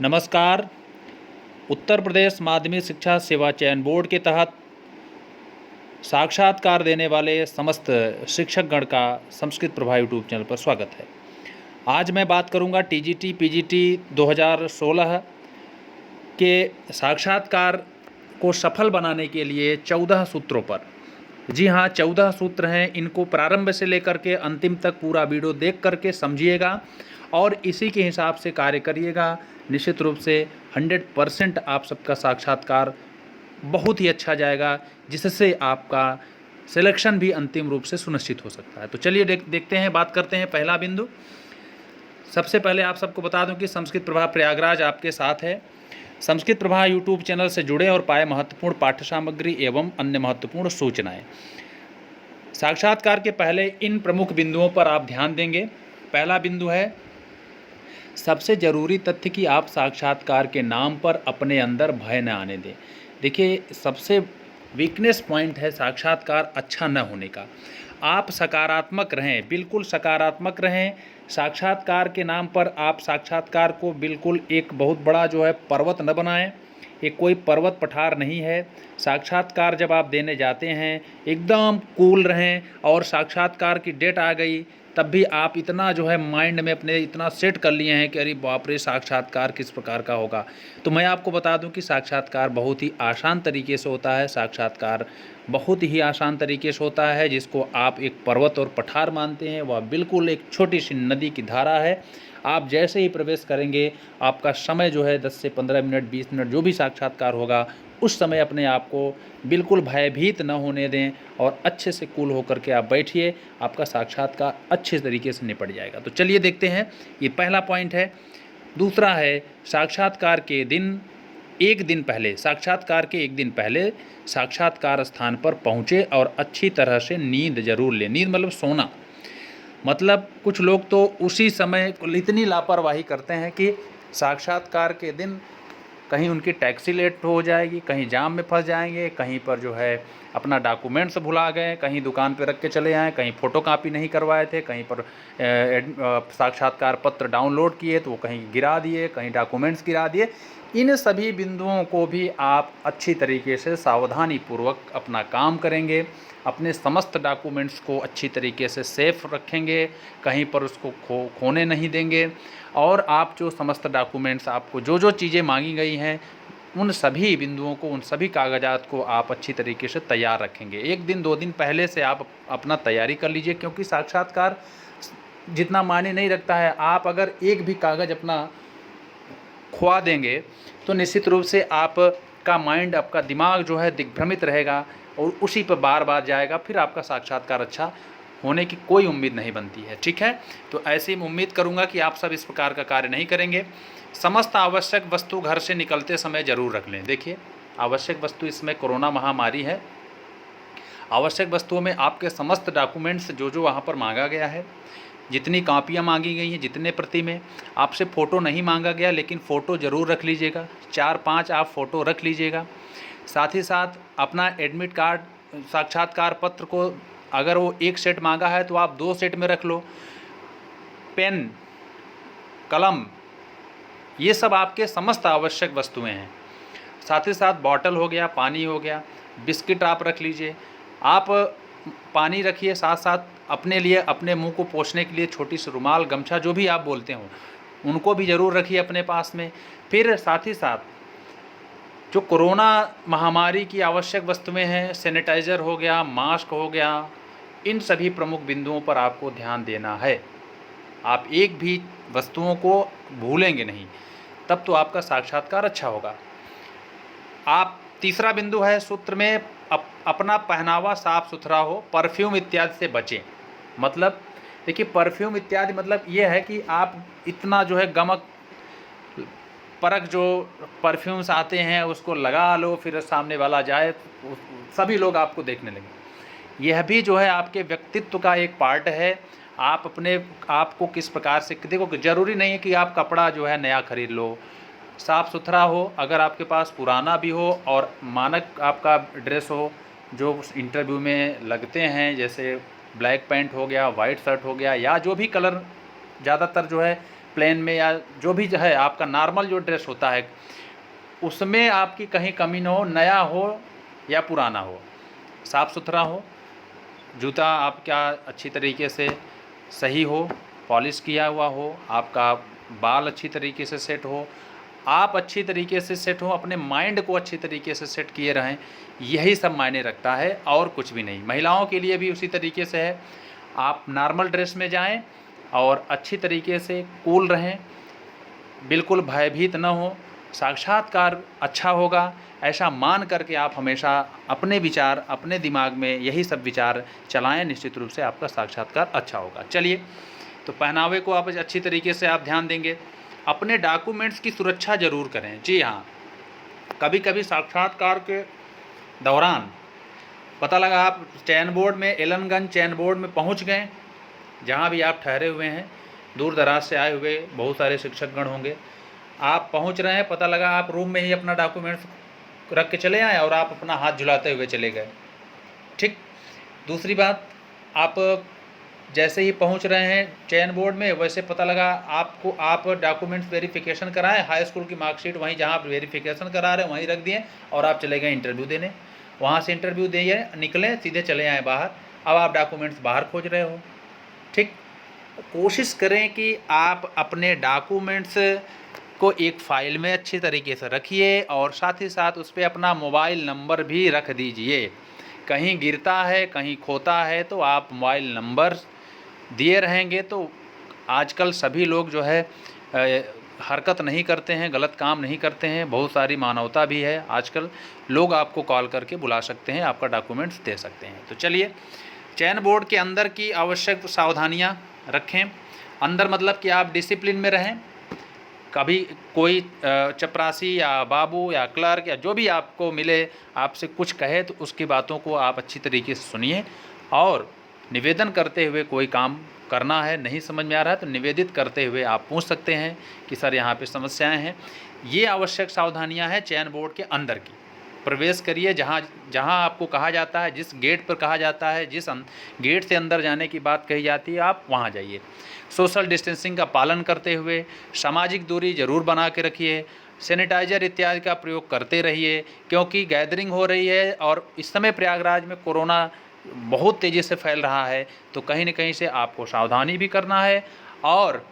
नमस्कार। उत्तर प्रदेश माध्यमिक शिक्षा सेवा चयन बोर्ड के तहत साक्षात्कार देने वाले समस्त शिक्षकगण का संस्कृत प्रभा यूट्यूब चैनल पर स्वागत है। आज मैं बात करूंगा टीजीटी पीजीटी 2016 के साक्षात्कार को सफल बनाने के लिए 14 सूत्रों पर। जी हाँ, 14 सूत्र हैं। इनको प्रारंभ से लेकर के अंतिम तक पूरा वीडियो देख करके समझिएगा और इसी के हिसाब से कार्य करिएगा। निश्चित रूप से 100% आप सबका साक्षात्कार बहुत ही अच्छा जाएगा, जिससे आपका सिलेक्शन भी अंतिम रूप से सुनिश्चित हो सकता है। तो चलिए देखते हैं, बात करते हैं। पहला बिंदु, सबसे पहले आप सबको बता दूं कि संस्कृत प्रभा प्रयागराज आपके साथ है। संस्कृत प्रभा यूट्यूब चैनल से जुड़े और पाए महत्वपूर्ण पाठ्य सामग्री एवं अन्य महत्वपूर्ण सूचनाएं। साक्षात्कार के पहले इन प्रमुख बिंदुओं पर आप ध्यान देंगे। पहला बिंदु है, सबसे ज़रूरी तथ्य कि आप साक्षात्कार के नाम पर अपने अंदर भय न आने दें। देखिए, सबसे वीकनेस पॉइंट है साक्षात्कार अच्छा न होने का। आप सकारात्मक रहें, बिल्कुल सकारात्मक रहें। साक्षात्कार के नाम पर आप साक्षात्कार को बिल्कुल एक बहुत बड़ा पर्वत न बनाएं। ये कोई पर्वत पठार नहीं है। साक्षात्कार जब आप देने जाते हैं, एकदम कूल रहें। और साक्षात्कार की डेट आ गई तब भी आप इतना माइंड में अपने इतना सेट कर लिए हैं कि अरे बाप रे, साक्षात्कार किस प्रकार का होगा। तो मैं आपको बता दूं कि साक्षात्कार बहुत ही आसान तरीके से होता है। साक्षात्कार बहुत ही आसान तरीके से होता है। जिसको आप एक पर्वत और पठार मानते हैं, वह बिल्कुल एक छोटी सी नदी की धारा है। आप जैसे ही प्रवेश करेंगे, आपका समय 10 से 15 मिनट 20 मिनट जो भी साक्षात्कार होगा, उस समय अपने आप को बिल्कुल भयभीत न होने दें और अच्छे से कूल होकर के आप बैठिए। आपका साक्षात्कार अच्छे तरीके से निपट जाएगा। तो चलिए देखते हैं, ये पहला पॉइंट है। दूसरा है, साक्षात्कार के एक दिन पहले, साक्षात्कार के एक दिन पहले साक्षात्कार स्थान पर पहुँचे और अच्छी तरह से नींद जरूर लें। नींद मतलब सोना। मतलब कुछ लोग तो उसी समय इतनी लापरवाही करते हैं कि साक्षात्कार के दिन कहीं उनकी टैक्सी लेट हो जाएगी, कहीं जाम में फंस जाएंगे, कहीं पर अपना डॉक्यूमेंट्स भुला गए, कहीं दुकान पे रख के चले आए, कहीं फ़ोटो कापी नहीं करवाए थे, कहीं पर साक्षात्कार पत्र डाउनलोड किए तो वो कहीं गिरा दिए, कहीं डॉक्यूमेंट्स गिरा दिए। इन सभी बिंदुओं को भी आप अच्छी तरीके से सावधानीपूर्वक अपना काम करेंगे। अपने समस्त डॉक्यूमेंट्स को अच्छी तरीके से सेफ रखेंगे, कहीं पर उसको खोने नहीं देंगे। और आप जो समस्त डॉक्यूमेंट्स, आपको जो जो चीज़ें मांगी गई हैं, उन सभी बिंदुओं को, उन सभी कागजात को आप अच्छी तरीके से तैयार रखेंगे। एक दिन 2 दिन पहले से आप अपना तैयारी कर लीजिए, क्योंकि साक्षात्कार जितना मायने नहीं रखता है। आप अगर एक भी कागज़ अपना खुआ देंगे तो निश्चित रूप से आपका माइंड, आपका दिमाग दिग्भ्रमित रहेगा और उसी पर बार बार जाएगा। फिर आपका साक्षात्कार अच्छा होने की कोई उम्मीद नहीं बनती है। ठीक है, तो ऐसी उम्मीद करूंगा कि आप सब इस प्रकार का कार्य नहीं करेंगे। समस्त आवश्यक वस्तु घर से निकलते समय जरूर रख लें। देखिए, आवश्यक वस्तु, इसमें कोरोना महामारी है। आवश्यक वस्तुओं में आपके समस्त डॉक्यूमेंट्स जो वहाँ पर मांगा गया है, जितनी कापियाँ मांगी गई हैं, जितने प्रति में, आपसे फ़ोटो नहीं मांगा गया, लेकिन फ़ोटो ज़रूर रख लीजिएगा। 4-5 आप फ़ोटो रख लीजिएगा। साथ ही साथ अपना एडमिट कार्ड, साक्षात्कार पत्र को अगर वो 1 सेट मांगा है तो आप 2 सेट में रख लो। पेन, कलम, ये सब आपके समस्त आवश्यक वस्तुएं हैं। साथ ही साथ बॉटल हो गया, पानी हो गया, बिस्किट आप रख लीजिए। आप पानी रखिए, साथ साथ अपने लिए, अपने मुंह को पोंछने के लिए छोटी सी रुमाल, गमछा, जो भी आप बोलते हो, उनको भी ज़रूर रखिए अपने पास में। फिर साथ ही साथ जो कोरोना महामारी की आवश्यक वस्तुएं हैं, सैनिटाइज़र हो गया, मास्क हो गया, इन सभी प्रमुख बिंदुओं पर आपको ध्यान देना है। आप एक भी वस्तुओं को भूलेंगे नहीं, तब तो आपका साक्षात्कार अच्छा होगा। आप तीसरा बिंदु है सूत्र में, अपना पहनावा साफ सुथरा हो, परफ्यूम इत्यादि से बचें। मतलब देखिए, परफ्यूम इत्यादि मतलब ये है कि आप इतना गमक परख जो परफ्यूम्स आते हैं उसको लगा लो, फिर सामने वाला जाए, सभी लोग आपको देखने लगे। यह भी आपके व्यक्तित्व का एक पार्ट है। आप अपने आप को किस प्रकार से, देखो, ज़रूरी नहीं है कि आप कपड़ा नया खरीद लो। साफ़ सुथरा हो, अगर आपके पास पुराना भी हो और मानक आपका ड्रेस हो जो इंटरव्यू में लगते हैं, जैसे ब्लैक पैंट हो गया, वाइट शर्ट हो गया, या जो भी कलर ज़्यादातर प्लेन में या जो भी है आपका नॉर्मल जो ड्रेस होता है उसमें आपकी कहीं कमी ना हो, नया हो या पुराना हो, साफ़ सुथरा हो, जूता आपका अच्छी तरीके से सही हो, पॉलिश किया हुआ हो, आपका बाल अच्छी तरीके से सेट हो, आप अच्छी तरीके से सेट हो, अपने माइंड को अच्छी तरीके से सेट किए रहें, यही सब मायने रखता है और कुछ भी नहीं। महिलाओं के लिए भी उसी तरीके से है, आप नॉर्मल ड्रेस में जाएं और अच्छी तरीके से कूल रहें, बिल्कुल भयभीत न हो, साक्षात्कार अच्छा होगा ऐसा मान करके आप हमेशा अपने विचार, अपने दिमाग में यही सब विचार चलाएं, निश्चित रूप से आपका साक्षात्कार अच्छा होगा। चलिए, तो पहनावे को आप अच्छी तरीके से आप ध्यान देंगे, अपने डॉक्यूमेंट्स की सुरक्षा ज़रूर करें। जी हाँ, कभी कभी साक्षात्कार के दौरान पता लगा आप चैन बोर्ड में, एलनगंज चैन बोर्ड में पहुंच गए, जहां भी आप ठहरे हुए हैं, दूर दराज से आए हुए बहुत सारे शिक्षकगण होंगे, आप पहुंच रहे हैं, पता लगा आप रूम में ही अपना डॉक्यूमेंट्स रख के चले आए और आप अपना हाथ झुलाते हुए चले गए। ठीक। दूसरी बात, आप जैसे ही पहुंच रहे हैं चैन बोर्ड में, वैसे पता लगा आप डॉक्यूमेंट्स वेरिफिकेशन कराएं, हाई स्कूल की मार्कशीट वहीं जहां आप वेरिफिकेशन करा रहे हैं वहीं रख दिए और आप चले गए इंटरव्यू देने। वहां से इंटरव्यू दिए, निकले, सीधे चले आए बाहर, अब आप डॉक्यूमेंट्स बाहर खोज रहे हो। ठीक। कोशिश करें कि आप अपने डॉक्यूमेंट्स को एक फ़ाइल में अच्छी तरीके से रखिए और साथ ही साथ उस पर अपना मोबाइल नंबर भी रख दीजिए। कहीं गिरता है, कहीं खोता है तो आप मोबाइल नंबर दिए रहेंगे तो आजकल सभी लोग जो है हरकत नहीं करते हैं, गलत काम नहीं करते हैं, बहुत सारी मानवता भी है। आजकल लोग आपको कॉल करके बुला सकते हैं, आपका डॉक्यूमेंट्स दे सकते हैं। तो चलिए, चैन बोर्ड के अंदर की आवश्यक सावधानियां रखें। अंदर मतलब कि आप डिसिप्लिन में रहें, कभी कोई चपरासी या बाबू या क्लर्क या जो भी आपको मिले आपसे कुछ कहे तो उसकी बातों को आप अच्छी तरीके से सुनिए और निवेदन करते हुए कोई काम करना है, नहीं समझ में आ रहा है तो निवेदित करते हुए आप पूछ सकते हैं कि सर यहाँ पे समस्याएं हैं। ये आवश्यक सावधानियां हैं चयन बोर्ड के अंदर की। प्रवेश करिए, जहाँ जहाँ आपको कहा जाता है, जिस गेट पर कहा जाता है, जिस गेट से अंदर जाने की बात कही जाती है, आप वहाँ जाइए। सोशल डिस्टेंसिंग का पालन करते हुए सामाजिक दूरी ज़रूर बना के रखिए, सैनिटाइज़र इत्यादि का प्रयोग करते रहिए, क्योंकि गैदरिंग हो रही है और इस समय प्रयागराज में कोरोना बहुत तेज़ी से फैल रहा है, तो कहीं न कहीं से आपको सावधानी भी करना है और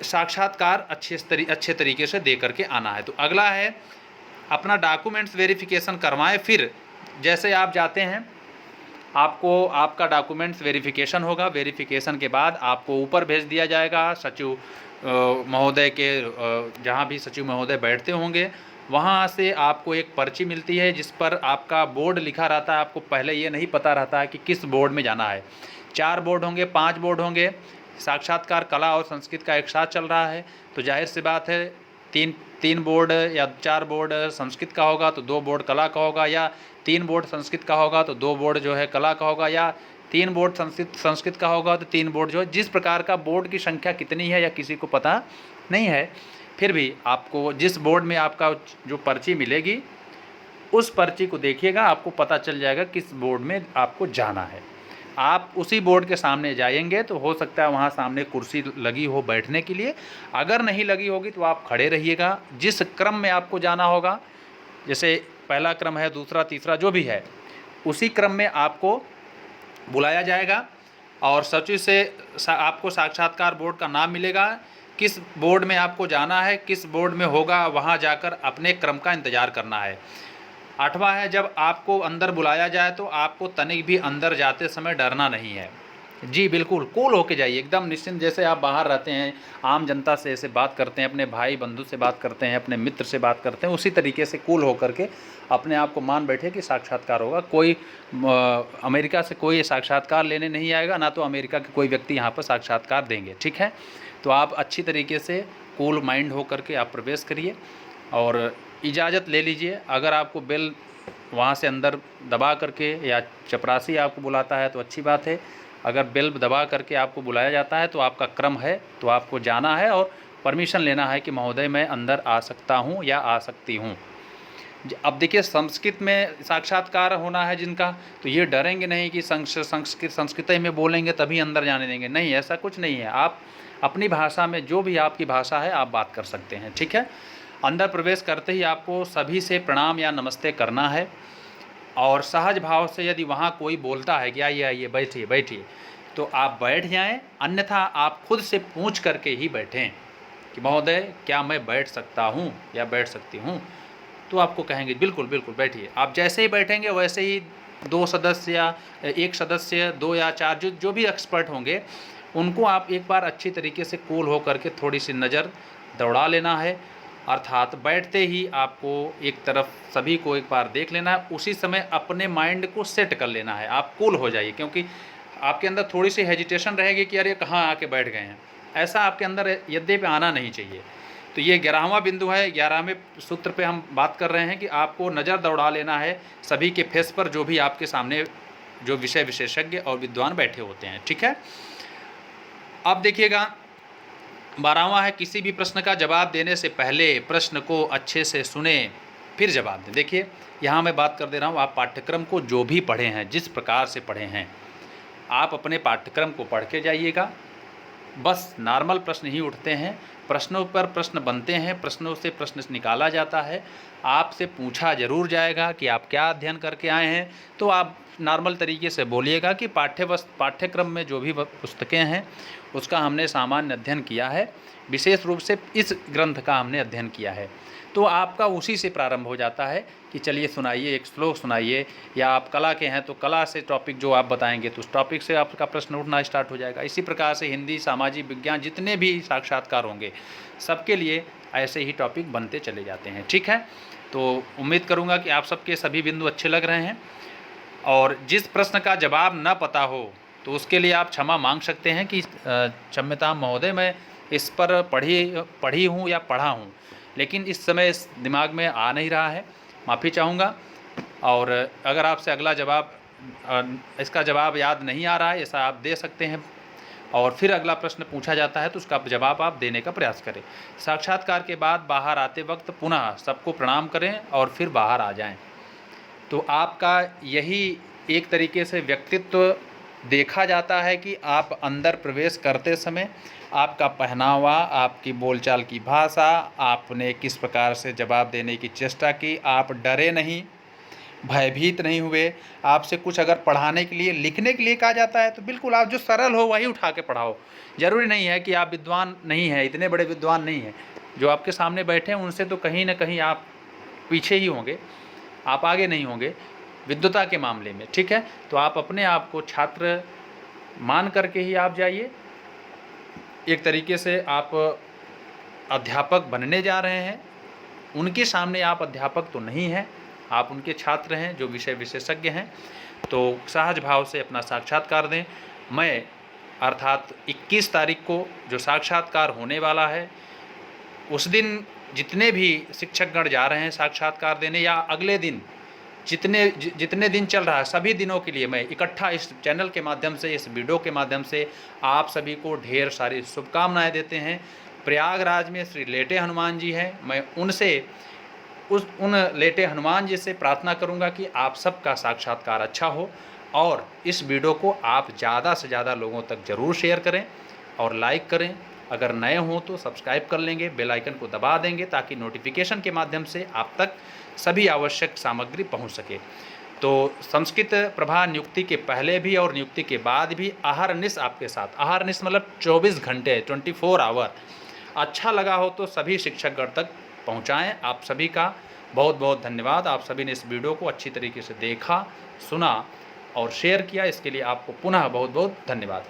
साक्षात्कार अच्छे तरीके से दे करके आना है। तो अगला है अपना डॉक्यूमेंट्स वेरिफिकेशन करवाएं। फिर जैसे आप जाते हैं, आपको आपका डॉक्यूमेंट्स वेरिफिकेशन होगा, वेरिफिकेशन के बाद आपको ऊपर भेज दिया जाएगा सचिव महोदय के, जहाँ भी सचिव महोदय बैठते होंगे वहाँ से आपको एक पर्ची मिलती है जिस पर आपका बोर्ड लिखा रहता है। आपको पहले ये नहीं पता रहता है कि किस बोर्ड में जाना है। 4 बोर्ड होंगे, 5 बोर्ड होंगे। साक्षात्कार कला और संस्कृत का एक साथ चल रहा है तो जाहिर सी बात है तीन बोर्ड या 4 बोर्ड संस्कृत का होगा तो 2 बोर्ड कला का होगा, या 3 बोर्ड संस्कृत का होगा तो 2 बोर्ड जो है कला का होगा, या 3 बोर्ड संस्कृत का होगा तो 3 बोर्ड जो है, जिस प्रकार का बोर्ड की संख्या कितनी है या किसी को पता नहीं है, फिर भी आपको जिस बोर्ड में आपका जो पर्ची मिलेगी उस पर्ची को देखिएगा, आपको पता चल जाएगा किस बोर्ड में आपको जाना है। आप उसी बोर्ड के सामने जाएंगे तो हो सकता है वहाँ सामने कुर्सी लगी हो बैठने के लिए, अगर नहीं लगी होगी तो आप खड़े रहिएगा। जिस क्रम में आपको जाना होगा, जैसे पहला क्रम है, दूसरा, तीसरा जो भी है, उसी क्रम में आपको बुलाया जाएगा और सचिव से आपको साक्षात्कार बोर्ड का नाम मिलेगा, किस बोर्ड में आपको जाना है, किस बोर्ड में होगा, वहाँ जाकर अपने क्रम का इंतज़ार करना है। 8वां है, जब आपको अंदर बुलाया जाए तो आपको तनिक भी अंदर जाते समय डरना नहीं है। जी बिल्कुल, कूल होके जाइए, एकदम निश्चिंत, जैसे आप बाहर रहते हैं, आम जनता से ऐसे बात करते हैं, अपने भाई बंधु से बात करते हैं, अपने मित्र से बात करते हैं, उसी तरीके से कूल होकर के अपने आप को मान बैठे कि साक्षात्कार होगा। कोई अमेरिका से कोई साक्षात्कार लेने नहीं आएगा, ना तो अमेरिका के कोई व्यक्ति यहाँ पर साक्षात्कार देंगे। ठीक है, तो आप अच्छी तरीके से कूल माइंड होकर के आप प्रवेश करिए और इजाज़त ले लीजिए। अगर आपको बेल वहाँ से अंदर दबा करके या चपरासी आपको बुलाता है तो अच्छी बात है, अगर बेल दबा करके आपको बुलाया जाता है तो आपका क्रम है, तो आपको जाना है और परमिशन लेना है कि महोदय मैं अंदर आ सकता हूँ या आ सकती हूँ। अब देखिए, संस्कृत में साक्षात्कार होना है जिनका, तो ये डरेंगे नहीं कि संस्कृत में बोलेंगे तभी अंदर जाने देंगे, नहीं, ऐसा कुछ नहीं है। आप अपनी भाषा में, जो भी आपकी भाषा है आप बात कर सकते हैं, ठीक है। अंदर प्रवेश करते ही आपको सभी से प्रणाम या नमस्ते करना है और सहज भाव से यदि वहाँ कोई बोलता है कि आइए आइए बैठिए बैठिए, तो आप बैठ जाएं, अन्यथा आप खुद से पूछ करके ही बैठें कि महोदय क्या मैं बैठ सकता हूँ या बैठ सकती हूँ, तो आपको कहेंगे बिल्कुल बिल्कुल बैठिए। आप जैसे ही बैठेंगे वैसे ही 2 सदस्य या 1 सदस्य, 2 या 4 जो भी एक्सपर्ट होंगे, उनको आप एक बार अच्छी तरीके से कूल हो करके थोड़ी सी नज़र दौड़ा लेना है। अर्थात बैठते ही आपको एक तरफ सभी को एक बार देख लेना है, उसी समय अपने माइंड को सेट कर लेना है। आप कूल हो जाइए, क्योंकि आपके अंदर थोड़ी सी हेजिटेशन रहेगी कि अरे कहाँ आके बैठ गए हैं, ऐसा आपके अंदर यद्यपि आना नहीं चाहिए। तो ये 11वां बिंदु है, 11वें सूत्र पे हम बात कर रहे हैं कि आपको नज़र दौड़ा लेना है सभी के फेस पर, जो भी आपके सामने जो विषय विशेषज्ञ और विद्वान बैठे होते हैं, ठीक है। अब देखिएगा 12वां है, किसी भी प्रश्न का जवाब देने से पहले प्रश्न को अच्छे से सुने फिर जवाब दें। देखिए यहाँ मैं बात कर दे रहा हूँ, आप पाठ्यक्रम को जो भी पढ़े हैं, जिस प्रकार से पढ़े हैं, आप अपने पाठ्यक्रम को पढ़ के जाइएगा। बस नॉर्मल प्रश्न ही उठते हैं, प्रश्नों पर प्रश्न बनते हैं, प्रश्नों से प्रश्न निकाला जाता है, आपसे पूछा जरूर जाएगा कि आप क्या अध्ययन करके आए हैं, तो आप नॉर्मल तरीके से बोलिएगा कि पाठ्यक्रम में जो भी पुस्तकें हैं उसका हमने सामान्य अध्ययन किया है, विशेष रूप से इस ग्रंथ का हमने अध्ययन किया है। तो आपका उसी से प्रारंभ हो जाता है कि चलिए सुनाइए, एक श्लोक सुनाइए, या आप कला के हैं तो कला से टॉपिक जो आप बताएंगे तो उस टॉपिक से आपका प्रश्न उठना स्टार्ट हो जाएगा। इसी प्रकार से हिंदी, सामाजिक विज्ञान, जितने भी साक्षात्कार होंगे सबके लिए ऐसे ही टॉपिक बनते चले जाते हैं, ठीक है। तो उम्मीद करूँगा कि आप सबके सभी बिंदु अच्छे लग रहे हैं, और जिस प्रश्न का जवाब न पता हो तो उसके लिए आप क्षमा मांग सकते हैं कि क्षम्यतां महोदय, मैं इस पर पढ़ी हूँ या पढ़ा हूँ, लेकिन इस समय इस दिमाग में आ नहीं रहा है, माफ़ी चाहूँगा। और अगर आपसे अगला जवाब इसका जवाब याद नहीं आ रहा है, ऐसा आप दे सकते हैं, और फिर अगला प्रश्न पूछा जाता है तो उसका जवाब आप देने का प्रयास करें। साक्षात्कार के बाद बाहर आते वक्त पुनः सबको प्रणाम करें और फिर बाहर आ जाएं। तो आपका यही एक तरीके से व्यक्तित्व देखा जाता है कि आप अंदर प्रवेश करते समय आपका पहनावा, आपकी बोलचाल की भाषा, आपने किस प्रकार से जवाब देने की चेष्टा की, आप डरे नहीं, भयभीत नहीं हुए। आपसे कुछ अगर पढ़ाने के लिए, लिखने के लिए कहा जाता है तो बिल्कुल आप जो सरल हो वही उठा के पढ़ाओ। ज़रूरी नहीं है कि आप विद्वान नहीं हैं, इतने बड़े विद्वान नहीं हैं, जो आपके सामने बैठे हैं उनसे तो कहीं ना कहीं आप पीछे ही होंगे, आप आगे नहीं होंगे विद्वता के मामले में, ठीक है। तो आप अपने आप को छात्र मान करके ही आप जाइए। एक तरीके से आप अध्यापक बनने जा रहे हैं, उनके सामने आप अध्यापक तो नहीं हैं, आप उनके छात्र हैं जो विषय विशेषज्ञ हैं। तो सहज भाव से अपना साक्षात्कार दें। मैं अर्थात 21 तारीख को जो साक्षात्कार होने वाला है, उस दिन जितने भी शिक्षकगण जा रहे हैं साक्षात्कार देने, या अगले दिन जितने दिन चल रहा है सभी दिनों के लिए मैं इकट्ठा इस चैनल के माध्यम से, इस वीडियो के माध्यम से आप सभी को ढेर सारी शुभकामनाएं देते हैं। प्रयागराज में श्री लेटे हनुमान जी हैं, मैं उनसे उन लेटे हनुमान जी से प्रार्थना करूंगा कि आप सबका साक्षात्कार अच्छा हो, और इस वीडियो को आप ज़्यादा से ज़्यादा लोगों तक ज़रूर शेयर करें और लाइक करें। अगर नए हों तो सब्सक्राइब कर लेंगे, बेल आइकन को दबा देंगे ताकि नोटिफिकेशन के माध्यम से आप तक सभी आवश्यक सामग्री पहुंच सके। तो संस्कृत प्रभा नियुक्ति के पहले भी और नियुक्ति के बाद भी अहरनिश आपके साथ, अहरनिश मतलब 24 घंटे, 24 आवर। अच्छा लगा हो तो सभी शिक्षकगण तक पहुंचाएं। आप सभी का बहुत बहुत धन्यवाद। आप सभी ने इस वीडियो को अच्छी तरीके से देखा, सुना और शेयर किया, इसके लिए आपको पुनः बहुत बहुत धन्यवाद।